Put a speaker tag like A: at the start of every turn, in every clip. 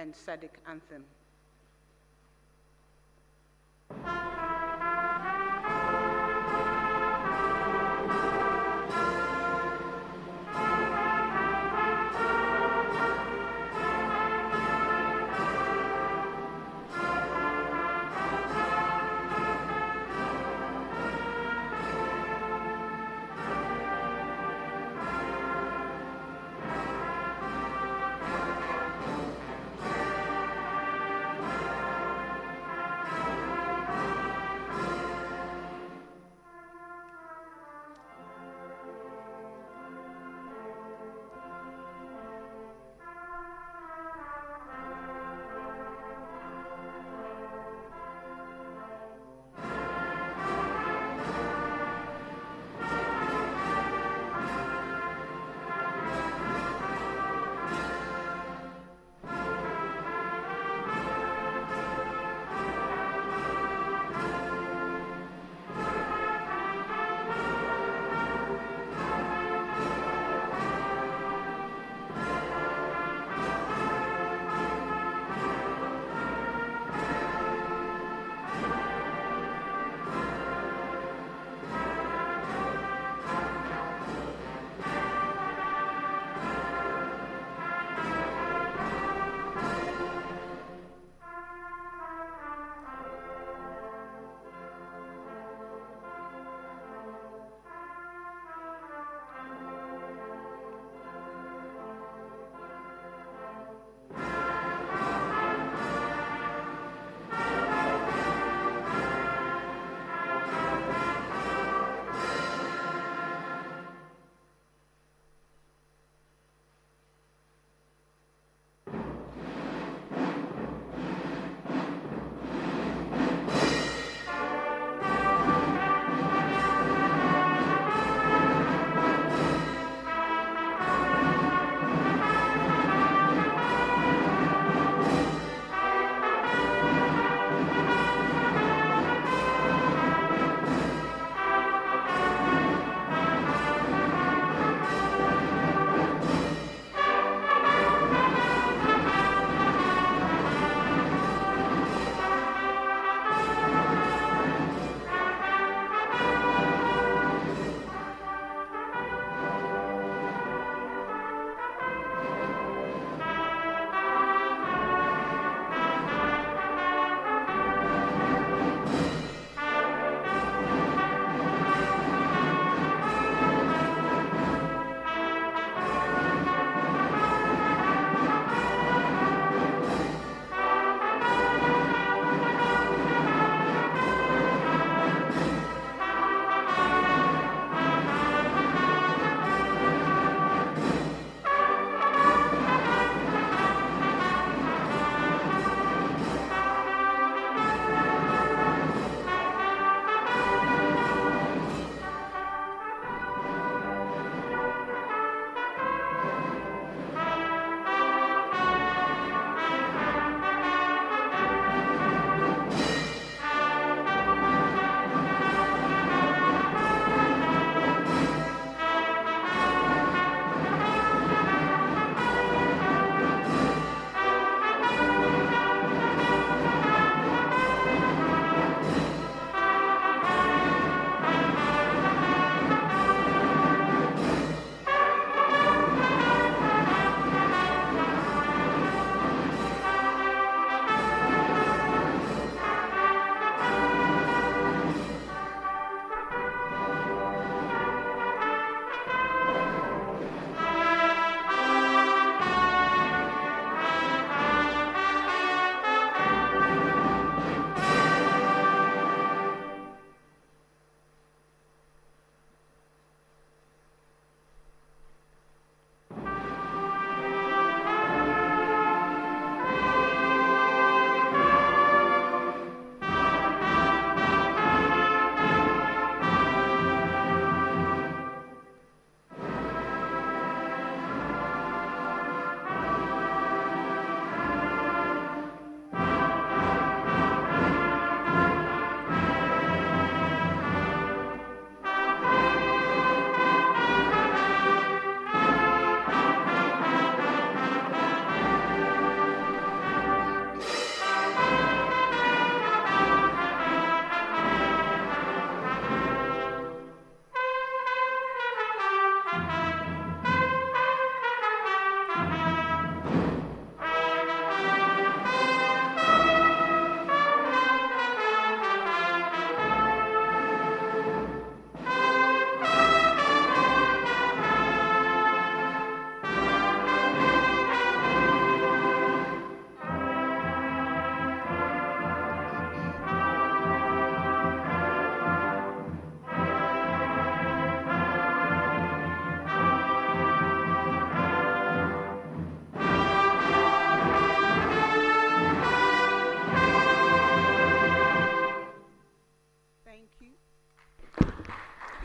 A: and SADC anthem.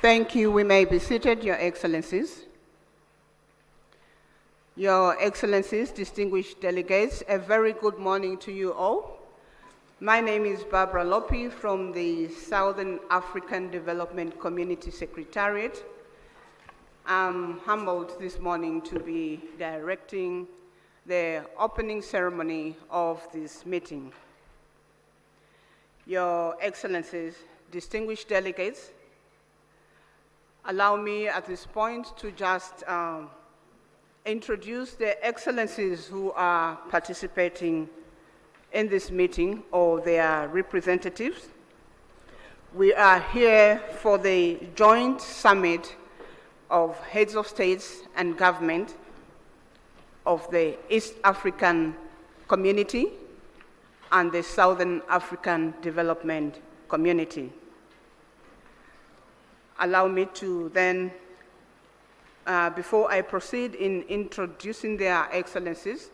A: Thank you. We may be seated, Your Excellencies. Your Excellencies, distinguished delegates, a very good morning to you all. My name is Barbara Lopi from the Southern African Development Community Secretariat. I'm humbled this morning to be directing the opening ceremony of this meeting. Your Excellencies, distinguished delegates, allow me at this point to just introduce the excellencies who are participating in this meeting or their representatives. We are here for the joint summit of heads of states and government of the East African Community and the Southern African Development Community. Allow me to then, before I proceed in introducing their excellencies,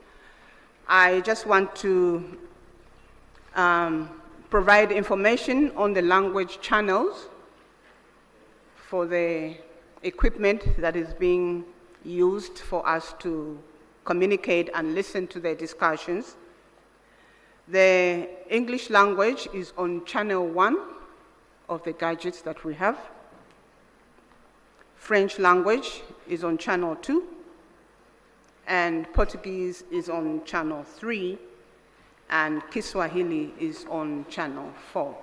A: I just want to provide information on the language channels for the equipment that is being used for us to communicate and listen to the discussions. The English language is on channel 1 of the gadgets that we have. French language is on channel 2, and Portuguese is on channel 3, and Kiswahili is on channel 4.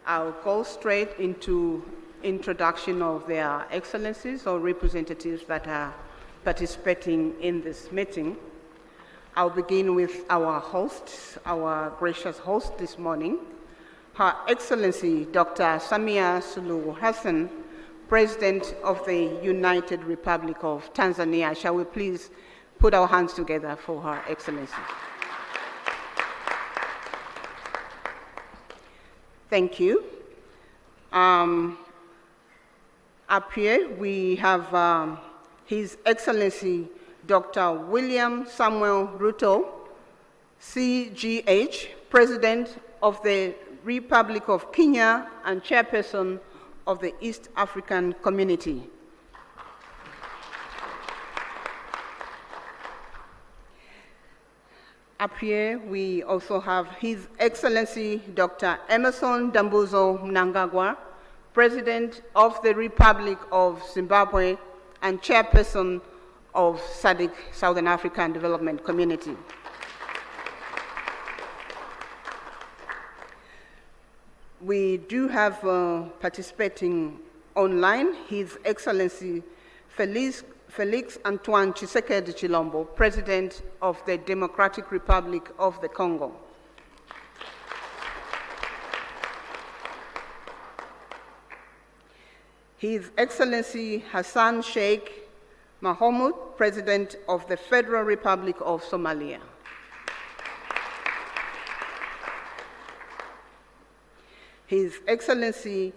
A: I'll go straight into introduction of their excellencies or representatives that are participating in this meeting. I'll begin with our host, our gracious host this morning, Her Excellency Dr. Samia Suluhu Hassan, President of the United Republic of Tanzania. Shall we please put our hands together for Her Excellency? Thank you. Up here we have His Excellency Dr. William Samuel Ruto, CGH, President of the Republic of Kenya and Chairperson of the East African Community. Up here, we also have His Excellency Dr. Emerson Dambuzo Mnangagwa, President of the Republic of Zimbabwe and Chairperson of SADC, Southern African Development Community. We do have participating online His Excellency Felix Antoine Tshisekedi Chilombo, President of the Democratic Republic of the Congo. His Excellency Hassan Sheikh Mohamud, President of the Federal Republic of Somalia. His Excellency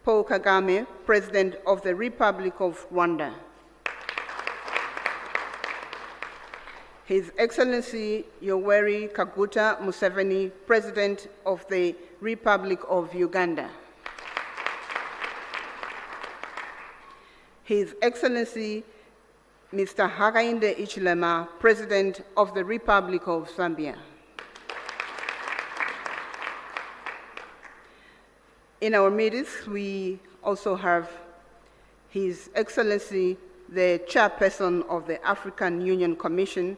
A: Paul Kagame, President of the Republic of Rwanda. His Excellency Yoweri Kaguta Museveni, President of the Republic of Uganda. His Excellency Mr. Hakainde Hichilema, President of the Republic of Zambia. In our midst, we also have His Excellency, the Chairperson of the African Union Commission,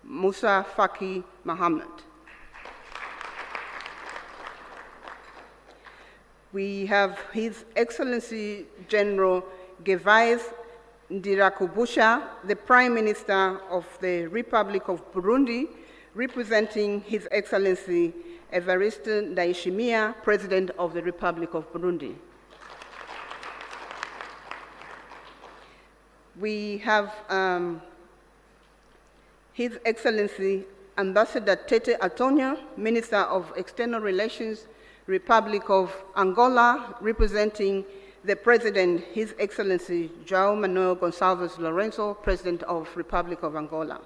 A: Musa Faki Mohammed. We have His Excellency General Gervais Ndirakubusha, the Prime Minister of the Republic of Burundi, representing His Excellency Evariste Ndayishimiye, President of the Republic of Burundi. We have His Excellency Ambassador Tete Antonio, Minister of External Relations, Republic of Angola, representing the President, His Excellency João Manuel Gonçalves Lorenzo, President of Republic of Angola.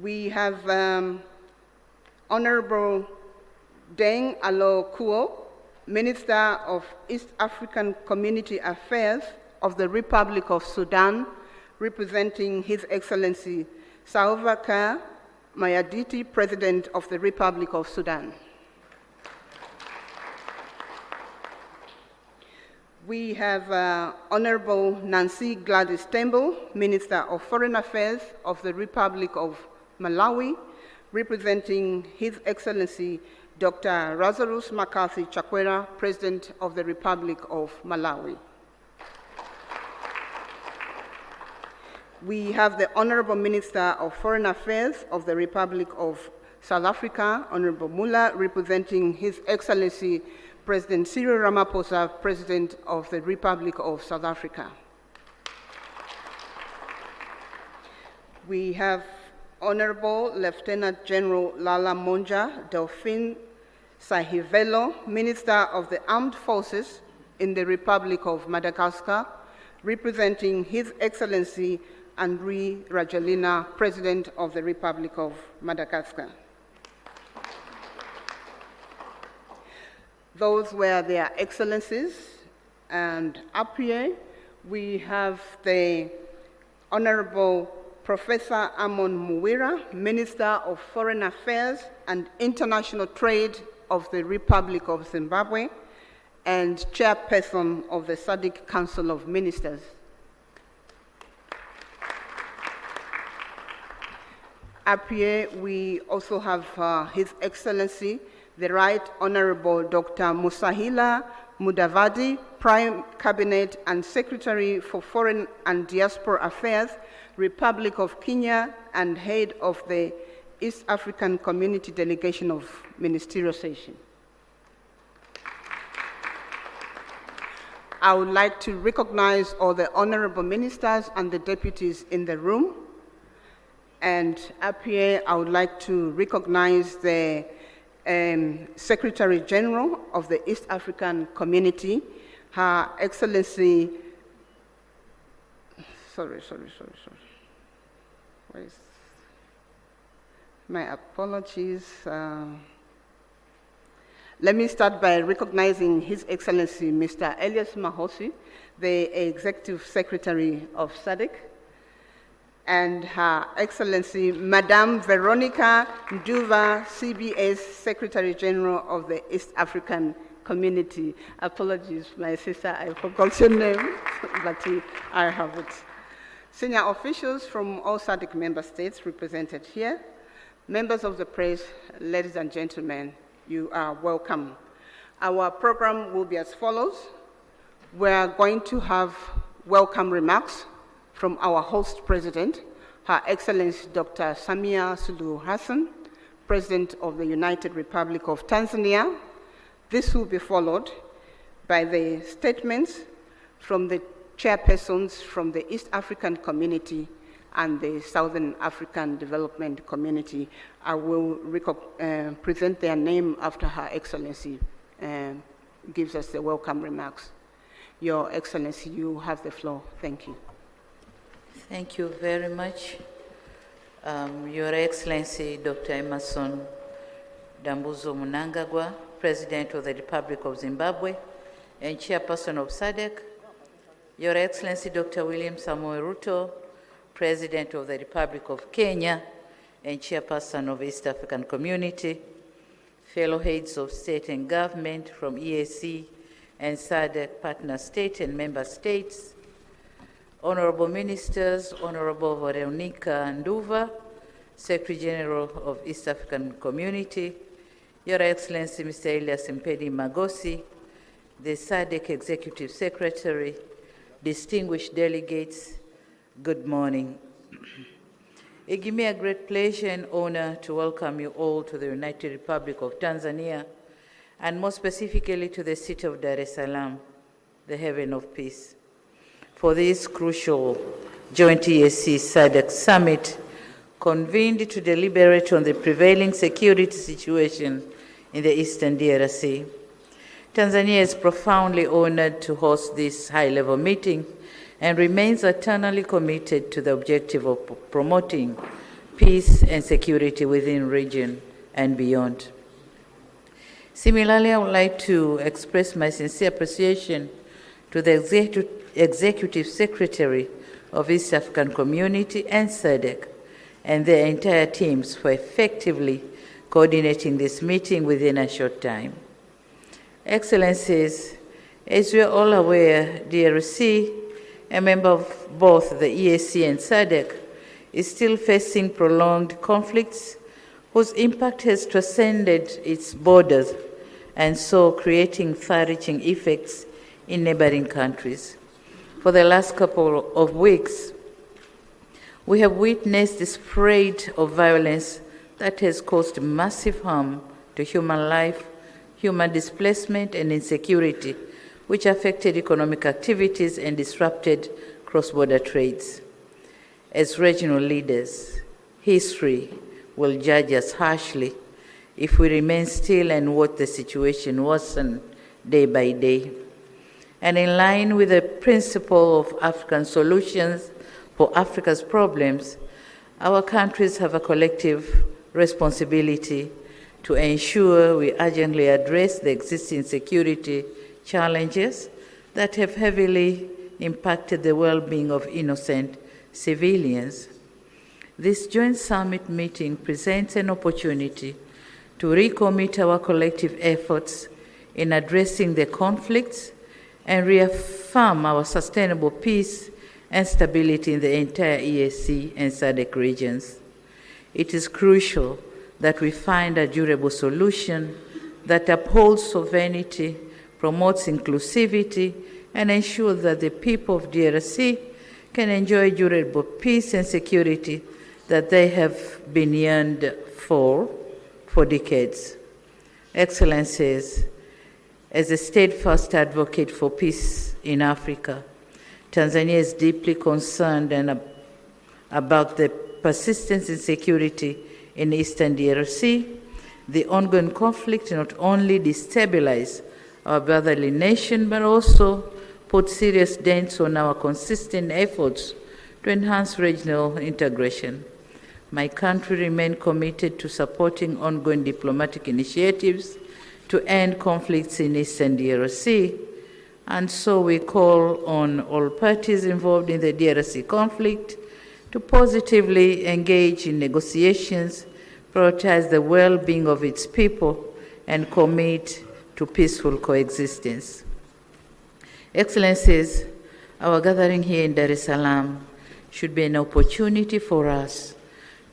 A: We have Honorable Deng Alo Kuo, Minister of East African Community Affairs of the Republic of Sudan, representing His Excellency Salva Kiir Mayarditi, President of the Republic of Sudan. We have Honorable Nancy Gladys Tembo, Minister of Foreign Affairs of the Republic of Malawi, representing His Excellency Dr. Lazarus McCarthy Chakwera, President of the Republic of Malawi. We have the Honorable Minister of Foreign Affairs of the Republic of South Africa, Honorable Mula, representing His Excellency President Cyril Ramaphosa, President of the Republic of South Africa. We have Honorable Lieutenant General Lala Monja Delphine Sahivelo, Minister of the Armed Forces in the Republic of Madagascar, representing His Excellency Andry Rajoelina, President of the Republic of Madagascar. Those were their excellencies, and up here we have the Honorable Professor Amon Muwira, Minister of Foreign Affairs and International Trade of the Republic of Zimbabwe and Chairperson of the SADC Council of Ministers. Up here we also have His Excellency the Right Honorable Dr. Musahila Mudavadi, Prime Cabinet and Secretary for Foreign and Diaspora Affairs, Republic of Kenya, and Head of the East African Community Delegation of Ministerial Session. I would like to recognize all the honorable ministers and the deputies in the room. And up here, I would like to recognize the Secretary General of the East African Community, Her Excellency, my apologies. Let me start by recognizing His Excellency Mr. Elias Mahosi, the Executive Secretary of SADC, and Her Excellency Madame Veronica Nduva, CBS Secretary General of the East African Community. Apologies, my sister, I forgot your name, but I have it. Senior officials from all SADC member states represented here, members of the press, ladies and gentlemen, you are welcome. Our program will be as follows. We are going to have welcome remarks from our host president, Her Excellency Dr. Samia Suluhu Hassan, President of the United Republic of Tanzania. This will be followed by the statements from the chairpersons from the East African Community and the Southern African Development Community. I will present their name after Her Excellency gives us the welcome remarks. Your Excellency, you have the floor. Thank you.
B: Thank you very much. Your Excellency, Dr. Emerson Dambuzo Mnangagwa, President of the Republic of Zimbabwe and Chairperson of SADC. Your Excellency, Dr. William Samoei Ruto, President of the Republic of Kenya and Chairperson of East African Community. Fellow heads of state and government from EAC and SADC partner state and member states. Honorable Ministers, Honorable Veronica Nduva, Secretary General of East African Community, Your Excellency Mr. Elias Mpedi Magosi, the SADC Executive Secretary, distinguished delegates, good morning. It gives me a great pleasure and honor to welcome you all to the United Republic of Tanzania, and more specifically to the city of Dar es Salaam, the haven of peace, for this crucial joint EAC SADC Summit convened to deliberate on the prevailing security situation in the Eastern DRC. Tanzania is profoundly honored to host this high-level meeting and remains eternally committed to the objective of promoting peace and security within the region and beyond. Similarly, I would like to express my sincere appreciation to the Executive Secretary of East African Community and SADC and their entire teams for effectively coordinating this meeting within a short time. Excellencies, as we are all aware, DRC, a member of both the EAC and SADC, is still facing prolonged conflicts whose impact has transcended its borders and so creating far-reaching effects in neighboring countries. For the last couple of weeks, we have witnessed the spread of violence that has caused massive harm to human life, human displacement, and insecurity, which affected economic activities and disrupted cross-border trades. As regional leaders, history will judge us harshly if we remain still and watch the situation worsen day by day. And in line with the principle of African solutions for Africa's problems, our countries have a collective responsibility to ensure we urgently address the existing security challenges that have heavily impacted the well-being of innocent civilians. This joint summit meeting presents an opportunity to recommit our collective efforts in addressing the conflicts and reaffirm our sustainable peace and stability in the entire EAC and SADC regions. It is crucial that we find a durable solution that upholds sovereignty, promotes inclusivity, and ensures that the people of DRC can enjoy durable peace and security that they have been yearned for decades. Excellencies, as a steadfast advocate for peace in Africa, Tanzania is deeply concerned about the persistent insecurity in eastern DRC. The ongoing conflict not only destabilizes our brotherly nation, but also put serious dents on our consistent efforts to enhance regional integration. My country remains committed to supporting ongoing diplomatic initiatives to end conflicts in eastern DRC, and so we call on all parties involved in the DRC conflict to positively engage in negotiations, prioritize the well-being of its people, and commit to peaceful coexistence. Excellencies, our gathering here in Dar es Salaam should be an opportunity for us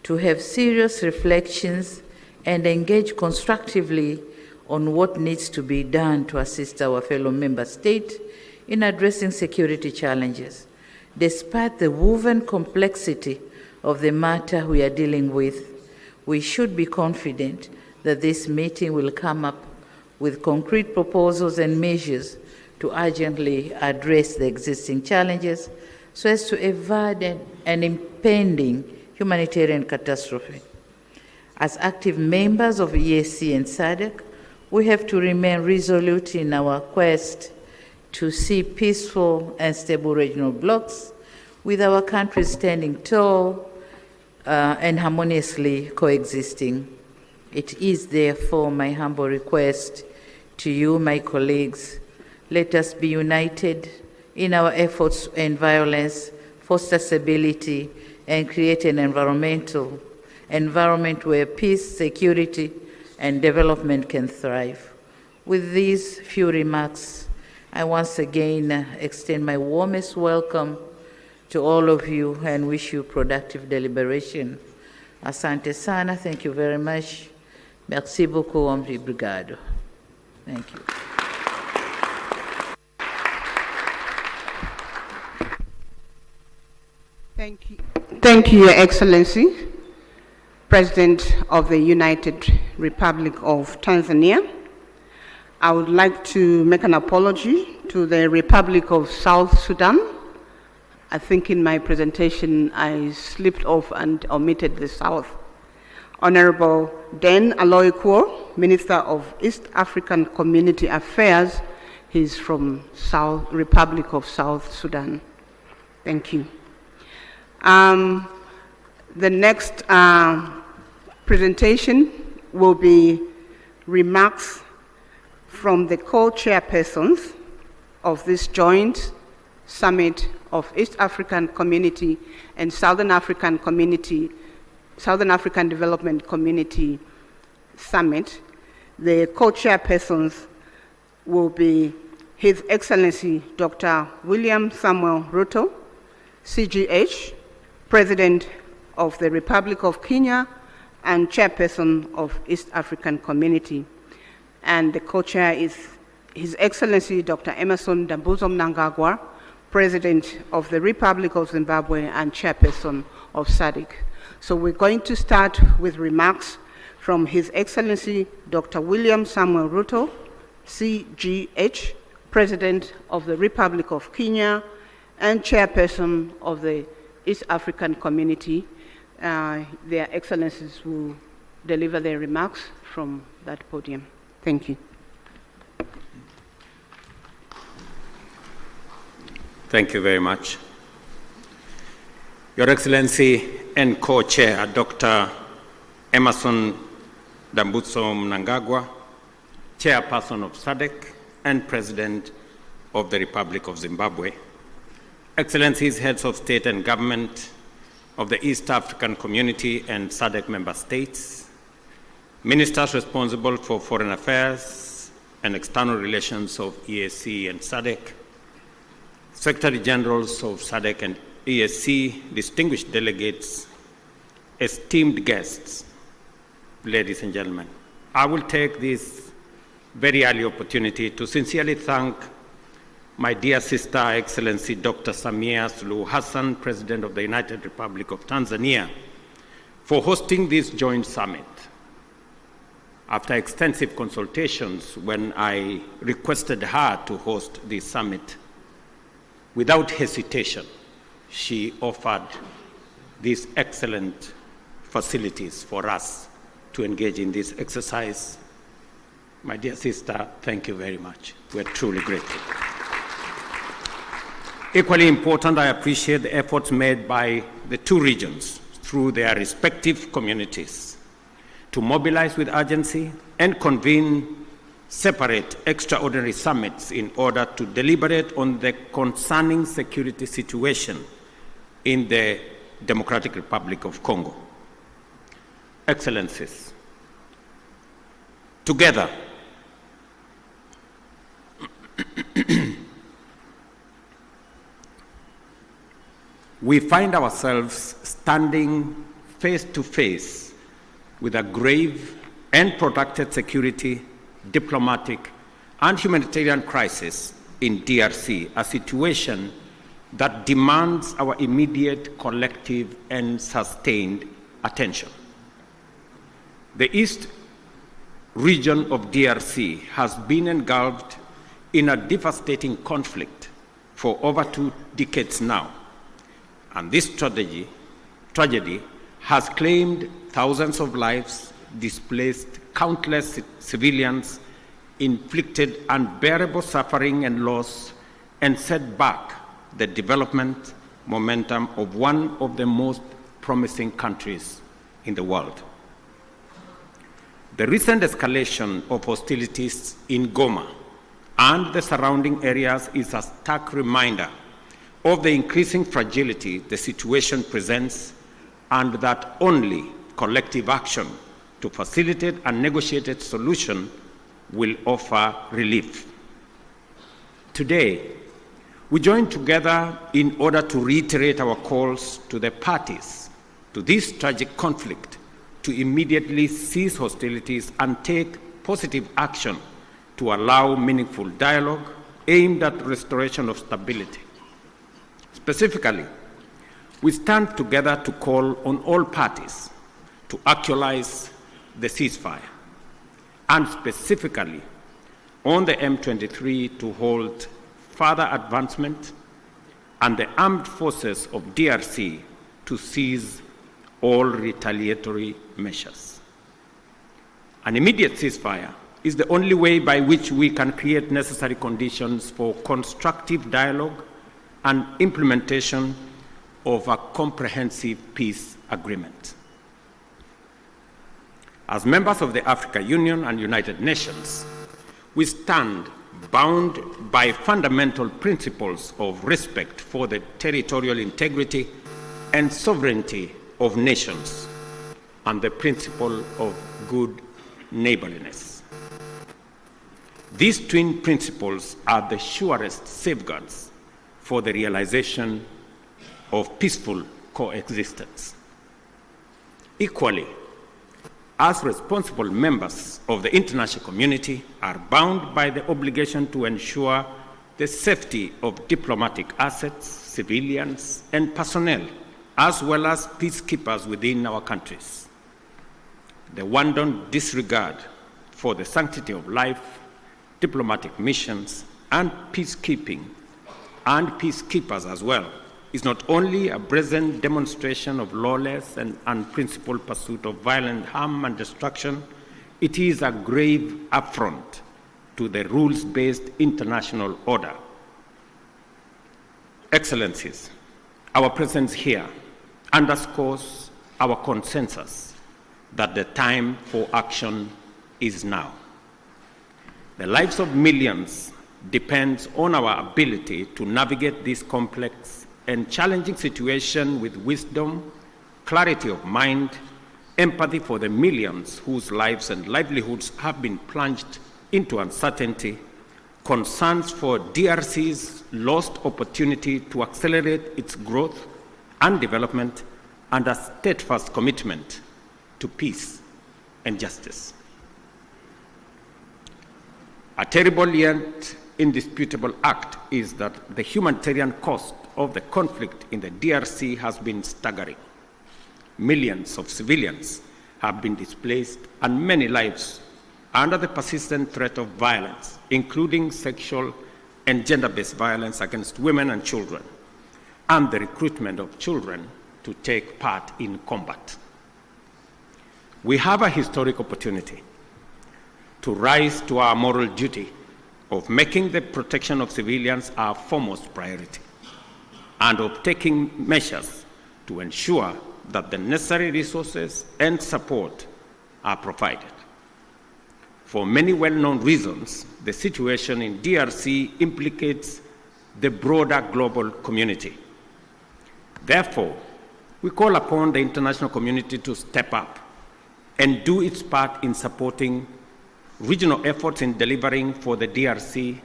B: to have serious reflections and engage constructively on what needs to be done to assist our fellow member states in addressing security challenges. Despite the woven complexity of the matter we are dealing with, we should be confident that this meeting will come up with concrete proposals and measures to urgently address the existing challenges so as to avoid an impending humanitarian catastrophe. As active members of EAC and SADC, we have to remain resolute in our quest to see peaceful and stable regional blocs, with our countries standing tall and harmoniously coexisting. It is therefore my humble request to you, my colleagues, let us be united in our efforts to end violence, foster stability, and create an environment where peace, security, and development can thrive. With these few remarks, I once again extend my warmest welcome to all of you and wish you productive deliberation. Asante sana, thank you very much. Merci beaucoup, obrigado. Thank you.
A: Thank you. Thank you, Your Excellency, President of the United Republic of Tanzania. I would like to make an apology to the Republic of South Sudan. I think in my presentation I slipped off and omitted the South. Honorable Den Aloyquo, Minister of East African Community Affairs, he's from Republic of South Sudan. Thank you. The next presentation will be remarks from the co-chairpersons of this joint summit of East African Community and Southern African Development Community Summit. The co-chairpersons will be His Excellency Dr. William Samuel Ruto, CGH, President of the Republic of Kenya and Chairperson of East African Community. And the co-chair is His Excellency Dr. Emmerson Dambuzo Mnangagwa, President of the Republic of Zimbabwe and Chairperson of SADC. So we're going to start with remarks from His Excellency Dr. William Samuel Ruto, CGH, President of the Republic of Kenya and Chairperson of the East African Community. Their Excellencies will deliver their remarks from that podium. Thank you.
C: Thank you very much. Your Excellency and Co-Chair, Dr. Emmerson Dambuzo Mnangagwa, Chairperson of SADC and President of the Republic of Zimbabwe, Excellencies, Heads of State and Government of the East African Community and SADC member states, Ministers responsible for Foreign Affairs and External Relations of EAC and SADC, Secretary Generals of SADC and EAC, distinguished delegates, esteemed guests, ladies and gentlemen. I will take this very early opportunity to sincerely thank my dear sister, Excellency Dr. Samia Suluhu Hassan, President of the United Republic of Tanzania, for hosting this joint summit. After extensive consultations, when I requested her to host this summit, without hesitation, she offered these excellent facilities for us to engage in this exercise. My dear sister, thank you very much. We're truly grateful. Equally important, I appreciate the efforts made by the two regions through their respective communities to mobilize with urgency and convene separate extraordinary summits in order to deliberate on the concerning security situation in the Democratic Republic of Congo. Excellencies, together, we find ourselves standing face to face with a grave and protracted security, diplomatic, and humanitarian crisis in DRC, a situation that demands our immediate, collective, and sustained attention. The East region of DRC has been engulfed in a devastating conflict for over 2 decades now, and this tragedy has claimed thousands of lives, displaced countless civilians, inflicted unbearable suffering and loss, and set back the development momentum of one of the most promising countries in the world. The recent escalation of hostilities in Goma and the surrounding areas is a stark reminder of the increasing fragility the situation presents, and that only collective action to facilitate a negotiated solution will offer relief. Today, we join together in order to reiterate our calls to the parties to this tragic conflict to immediately cease hostilities and take positive action to allow meaningful dialogue aimed at restoration of stability. Specifically, we stand together to call on all parties to actualize the ceasefire, and specifically on the M23 to hold further advancement and the armed forces of DRC to cease all retaliatory measures. An immediate ceasefire is the only way by which we can create necessary conditions for constructive dialogue and implementation of a comprehensive peace agreement. As members of the African Union and United Nations, we stand bound by fundamental principles of respect for the territorial integrity and sovereignty of nations and the principle of good neighborliness. These twin principles are the surest safeguards for the realization of peaceful coexistence. Equally, as responsible members of the international community are bound by the obligation to ensure the safety of diplomatic assets, civilians, and personnel, as well as peacekeepers within our countries. The wanton disregard for the sanctity of life, diplomatic missions, and peacekeeping, and peacekeepers as well, is not only a brazen demonstration of lawless and unprincipled pursuit of violent harm and destruction, it is a grave affront to the rules-based international order. Excellencies, our presence here underscores our consensus that the time for action is now. The lives of millions depends on our ability to navigate this complex and challenging situation with wisdom, clarity of mind, empathy for the millions whose lives and livelihoods have been plunged into uncertainty, concerns for DRC's lost opportunity to accelerate its growth and development, and a steadfast commitment to peace and justice. A terrible yet indisputable act is that the humanitarian cost of the conflict in the DRC has been staggering. Millions of civilians have been displaced and many lives under the persistent threat of violence, including sexual and gender-based violence against women and children, and the recruitment of children to take part in combat. We have a historic opportunity to rise to our moral duty of making the protection of civilians our foremost priority, and of taking measures to ensure that the necessary resources and support are provided. For many well-known reasons, the situation in DRC implicates the broader global community. Therefore, we call upon the international community to step up and do its part in supporting regional efforts in delivering for the DRC,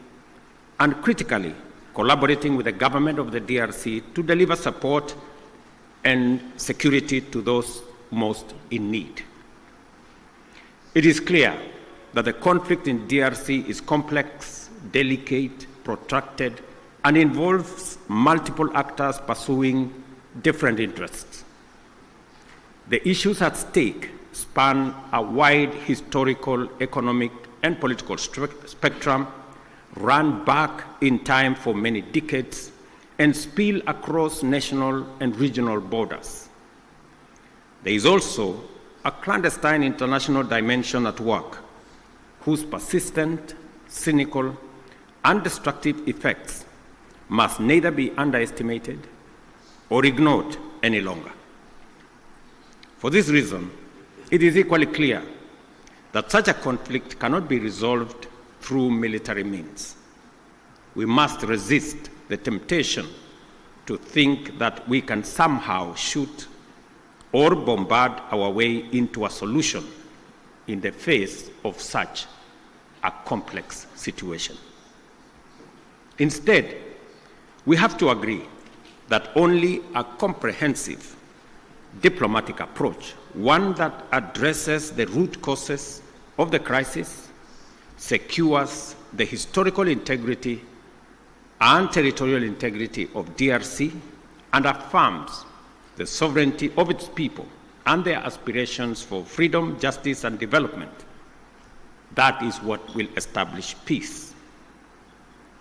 C: and critically collaborating with the government of the DRC to deliver support and security to those most in need. It is clear that the conflict in DRC is complex, delicate, protracted, and involves multiple actors pursuing different interests. The issues at stake span a wide historical, economic, and political spectrum, run back in time for many decades, and spill across national and regional borders. There is also a clandestine international dimension at work, whose persistent, cynical, and destructive effects must neither be underestimated or ignored any longer. For this reason, it is equally clear that such a conflict cannot be resolved through military means. We must resist the temptation to think that we can somehow shoot or bombard our way into a solution in the face of such a complex situation. Instead, we have to agree that only a comprehensive diplomatic approach, one that addresses the root causes of the crisis, secures the historical integrity and territorial integrity of DRC, and affirms the sovereignty of its people and their aspirations for freedom, justice, and development. That is what will establish peace,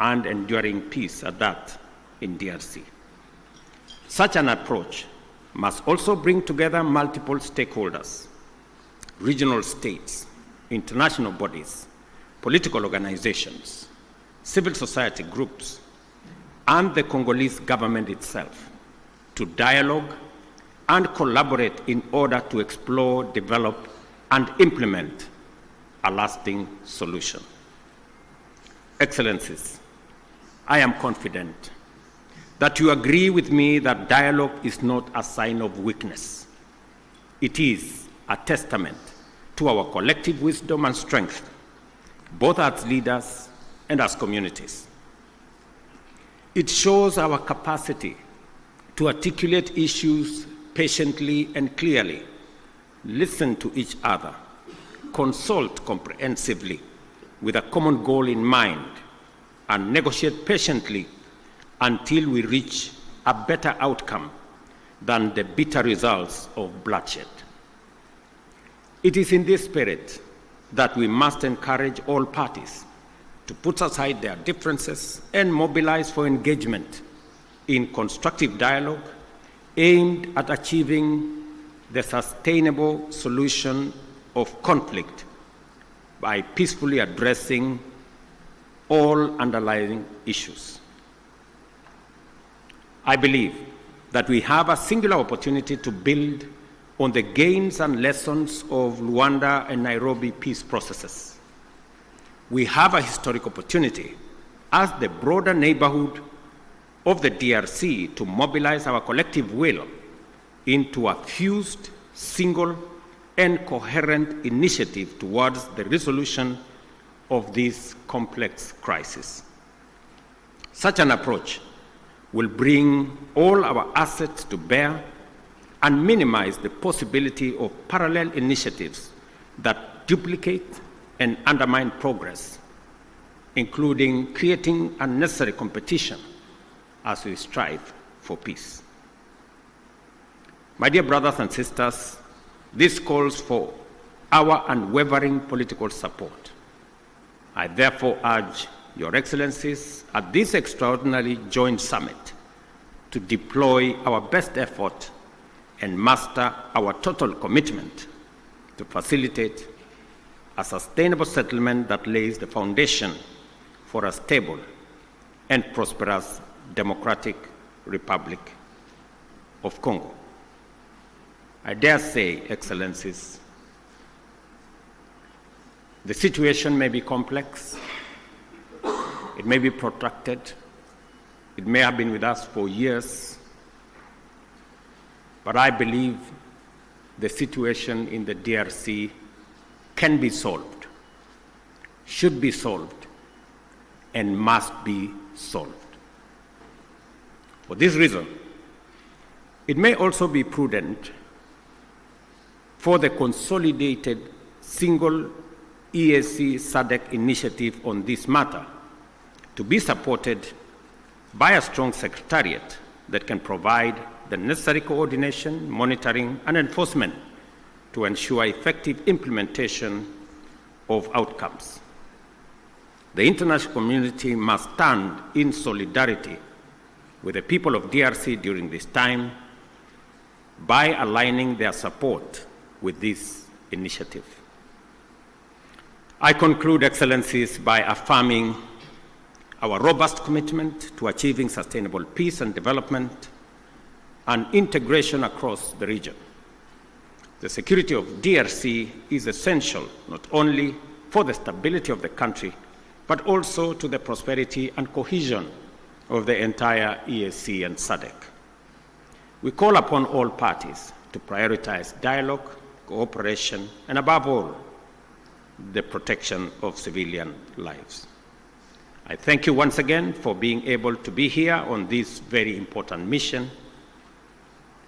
C: and enduring peace at that, in DRC. Such an approach must also bring together multiple stakeholders, regional states, international bodies, political organizations, civil society groups, and the Congolese government itself to dialogue and collaborate in order to explore, develop, and implement a lasting solution. Excellencies, I am confident that you agree with me that dialogue is not a sign of weakness. It is a testament to our collective wisdom and strength, both as leaders and as communities. It shows our capacity to articulate issues patiently and clearly, listen to each other, consult comprehensively with a common goal in mind, and negotiate patiently until we reach a better outcome than the bitter results of bloodshed. It is in this spirit that we must encourage all parties to put aside their differences and mobilize for engagement in constructive dialogue aimed at achieving the sustainable solution of conflict by peacefully addressing all underlying issues. I believe that we have a singular opportunity to build on the gains and lessons of Luanda and Nairobi peace processes. We have a historic opportunity as the broader neighborhood of the DRC to mobilize our collective will into a fused, single, and coherent initiative towards the resolution of this complex crisis. Such an approach will bring all our assets to bear and minimize the possibility of parallel initiatives that duplicate and undermine progress, including creating unnecessary competition as we strive for peace. My dear brothers and sisters, this calls for our unwavering political support. I therefore urge Your Excellencies at this extraordinary joint summit to deploy our best effort and muster our total commitment to facilitate a sustainable settlement that lays the foundation for a stable and prosperous Democratic Republic of Congo. I dare say, Excellencies, the situation may be complex, it may be protracted, it may have been with us for years, but I believe the situation in the DRC can be solved, should be solved, and must be solved. For this reason, it may also be prudent for the consolidated single EAC SADC initiative on this matter to be supported by a strong secretariat that can provide the necessary coordination, monitoring, and enforcement to ensure effective implementation of outcomes. The international community must stand in solidarity with the people of DRC during this time by aligning their support with this initiative. I conclude, Excellencies, by affirming our robust commitment to achieving sustainable peace and development and integration across the region. The security of DRC is essential not only for the stability of the country, but also to the prosperity and cohesion of the entire EAC and SADC. We call upon all parties to prioritize dialogue, cooperation, and above all, the protection of civilian lives. I thank you once again for being able to be here on this very important mission.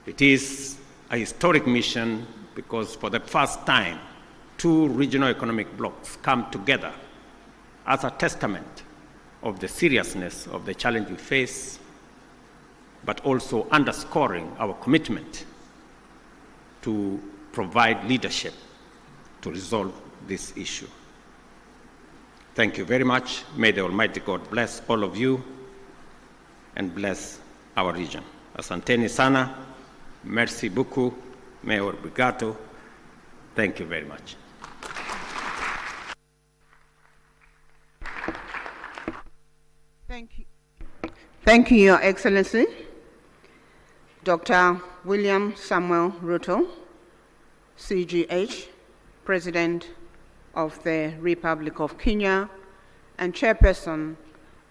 C: It is a historic mission because for the first time, two regional economic blocs come together as a testament of the seriousness of the challenge we face, but also underscoring our commitment to provide leadership to resolve this issue. Thank you very much. May the Almighty God bless all of you and bless our region. Asanteni sana, merci beaucoup, Mayor Brigato. Thank you very much.
A: Thank you, Your Excellency. Dr. William Samuel Ruto, CGH, President of the Republic of Kenya, and chairperson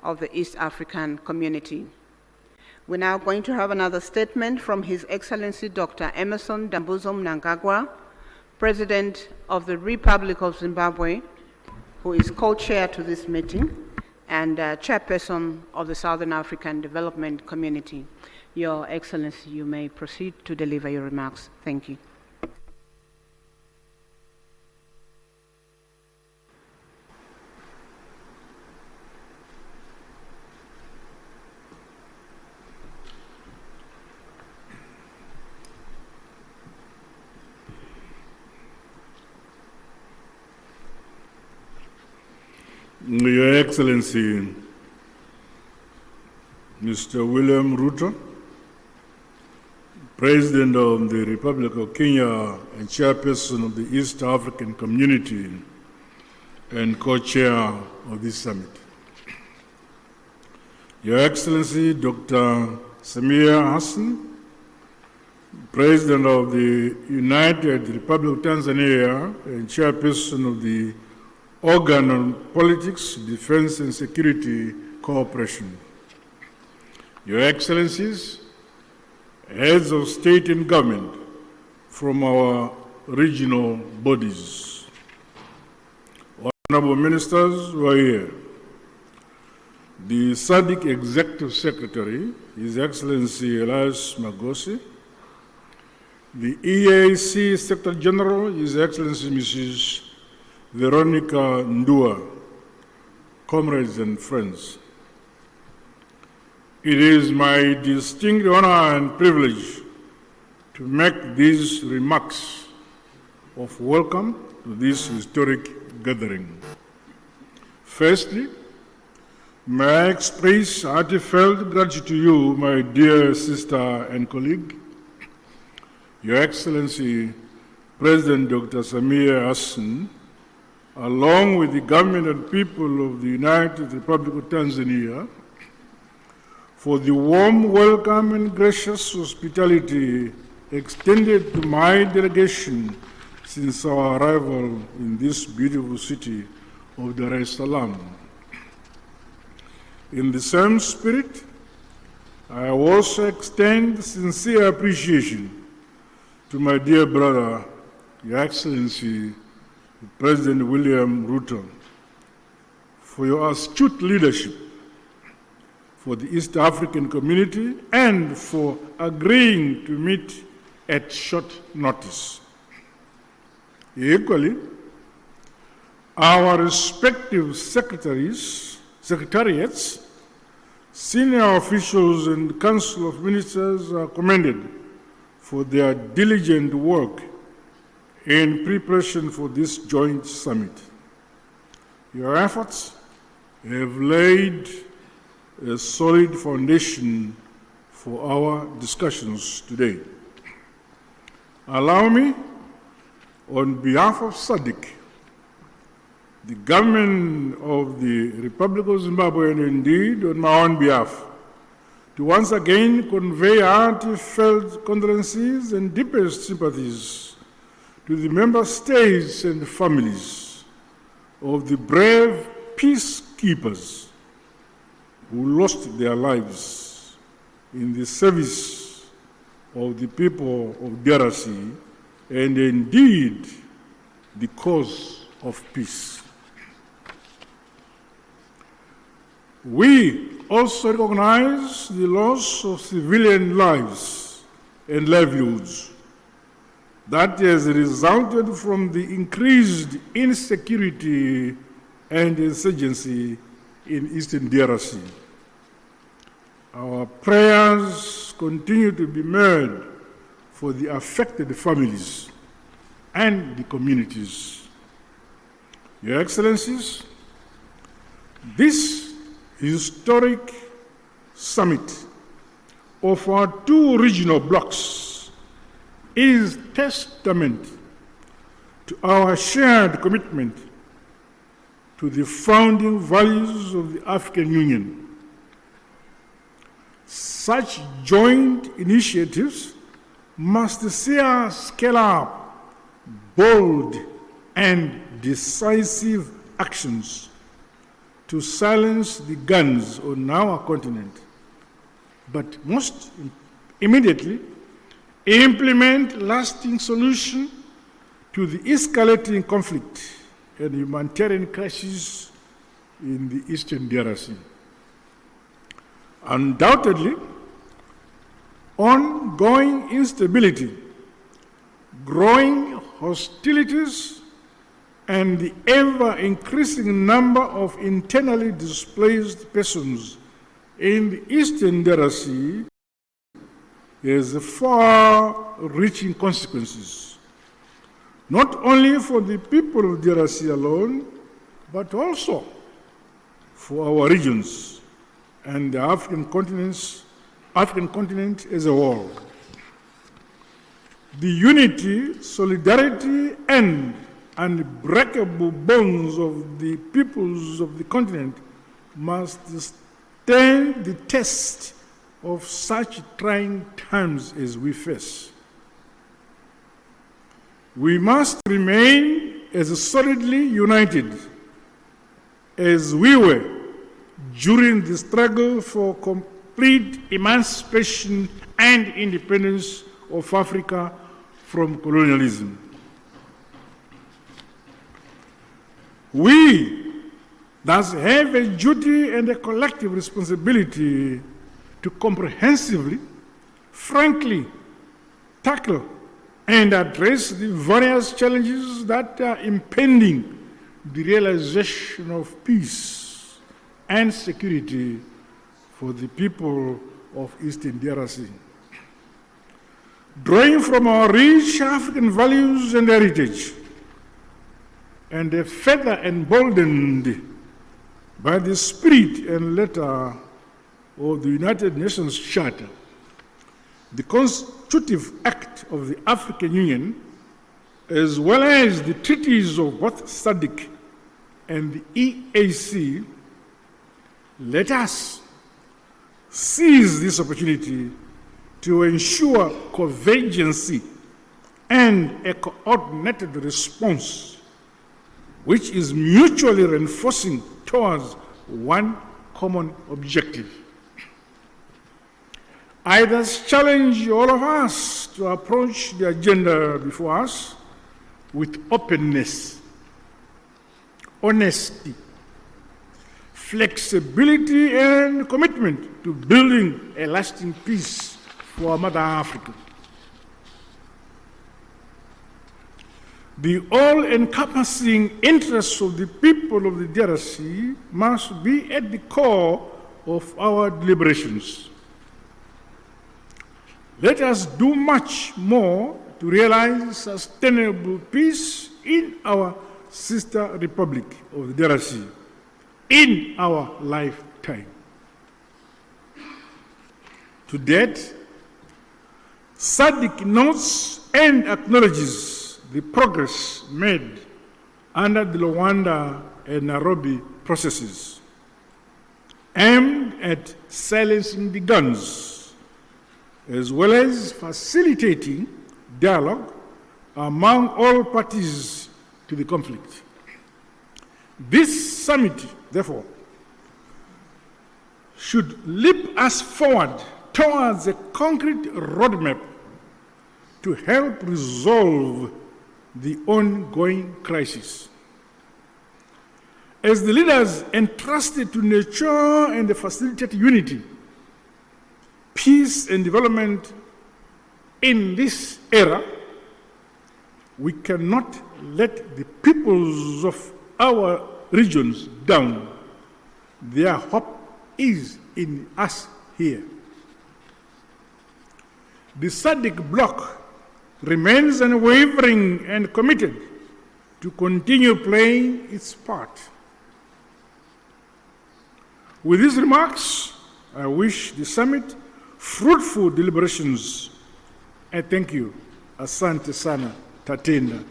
A: of the East African Community. We're now going to have another statement from His Excellency Dr. Emmerson Dambuzo Mnangagwa, President of the Republic of Zimbabwe, who is co-chair to this meeting, and chairperson of the Southern African Development Community. Your Excellency, you may proceed to deliver your remarks. Thank you.
D: Your Excellency, Mr. William Ruto, President of the Republic of Kenya and Chairperson of the East African Community and Co-Chair of this summit. Your Excellency, Dr. Samia Hassan, President of the United Republic of Tanzania and Chairperson of the Organ on Politics, Defense and Security Cooperation. Your Excellencies, heads of state and government from our regional bodies, honorable ministers who are here, the SADC Executive Secretary, His Excellency Elias Magosi, the EAC Secretary General, His Excellency Mrs. Veronica Ndua, comrades and friends. It is my distinct honor and privilege to make these remarks of welcome to this historic gathering. Firstly, may I express heartfelt gratitude to you, my dear sister and colleague, Your Excellency, President Dr. Samia Hassan, along with the government and people of the United Republic of Tanzania, for the warm welcome and gracious hospitality extended to my delegation since our arrival in this beautiful city of Dar es Salaam. In the same spirit, I also extend sincere appreciation to my dear brother, Your Excellency, President William Ruto, for your astute leadership for the East African community and for agreeing to meet at short notice. Equally, our respective secretariats, senior officials and Council of Ministers are commended for their diligent work in preparation for this joint summit. Your efforts have laid a solid foundation for our discussions today. Allow me, on behalf of SADC, the government of the Republic of Zimbabwe, and indeed on my own behalf, to once again convey heartfelt condolences and deepest sympathies to the member states and families of the brave peacekeepers who lost their lives in the service of the people of DRC and indeed the cause of peace. We also recognize the loss of civilian lives and livelihoods that has resulted from the increased insecurity and insurgency in Eastern DRC. Our prayers continue to be made for the affected families and the communities. Your Excellencies, this historic summit of our two regional blocs is testament to our shared commitment to the founding values of the African Union. Such joint initiatives must see us scale up bold and decisive actions to silence the guns on our continent, but most immediately implement lasting solution to the escalating conflict and humanitarian crisis in the Eastern DRC. Undoubtedly, ongoing instability, growing hostilities, and the ever-increasing number of internally displaced persons in the Eastern DRC has far-reaching consequences, not only for the people of DRC alone, but also for our regions and the African continent as a whole. The unity, solidarity, and unbreakable bonds of the peoples of the continent must stand the test of such trying times as we face. We must remain as solidly united as we were during the struggle for complete emancipation and independence of Africa from colonialism. We thus have a duty and a collective responsibility to comprehensively, frankly, tackle and address the various challenges that are impeding the realization of peace and security for the people of Eastern DRC. Drawing from our rich African values and heritage, and further emboldened by the spirit and letter of the United Nations Charter, the constitutive act of the African Union, as well as the treaties of both SADC and the EAC, let us seize this opportunity to ensure convergence and a coordinated response which is mutually reinforcing towards one common objective. I thus challenge all of us to approach the agenda before us with openness, honesty, flexibility, and commitment to building a lasting peace for Mother Africa. The all-encompassing interests of the people of the DRC must be at the core of our deliberations. Let us do much more to realize sustainable peace in our sister republic of the DRC in our lifetime. To date, SADC notes and acknowledges the progress made under the Luanda and Nairobi processes aimed at silencing the guns, as well as facilitating dialogue among all parties to the conflict. This summit, therefore, should leap us forward towards a concrete roadmap to help resolve the ongoing crisis. As the leaders entrusted to nurture and facilitate unity, peace and development in this era, we cannot let the peoples of our regions down. Their hope is in us here. The SADC bloc remains unwavering and committed to continue playing its part. With these remarks, I wish the summit fruitful deliberations. I thank you. Asante sana, tatenda.